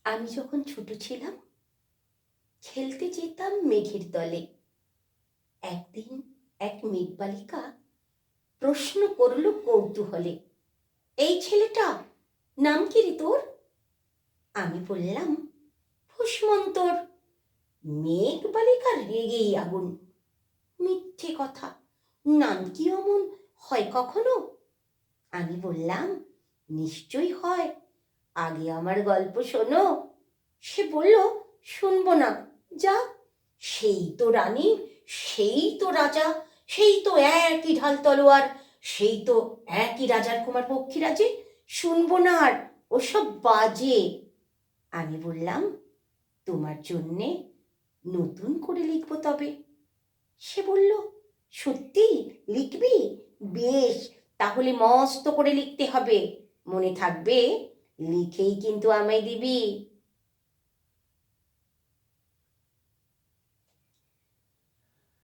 আমি যখন ছোট ছিলাম খেলতে যেতাম মেঘের দলে। একদিন এক মেঘবালিকা প্রশ্ন করল কৌতূহলে, এই ছেলেটা নাম কি রে তোর? আমি বললাম, ফুসমন্তর। মেঘবালিকা রেগেই আগুন, মিথ্যে কথা, নাম কি অমন হয় কখনো? আমি বললাম, নিশ্চয়ই হয়, আগে আমার গল্প শোনো। সে বলল, শুনবো না, যা। সেই তো রানী, সেই তো রাজা, সেই তো একই ঢাল তলোয়ার, সেই তো একই রাজার কুমার পক্ষীরাজে, শুনবো না আর, ওসব বাজে। আমি বললাম, তোমার জন্যে নতুন করে লিখবো তবে। সে বলল, সত্যি লিখবি? বেশ, তাহলে মস্ত করে লিখতে হবে, মনে থাকবে, লিখেই কিন্তু আমায় দিবি।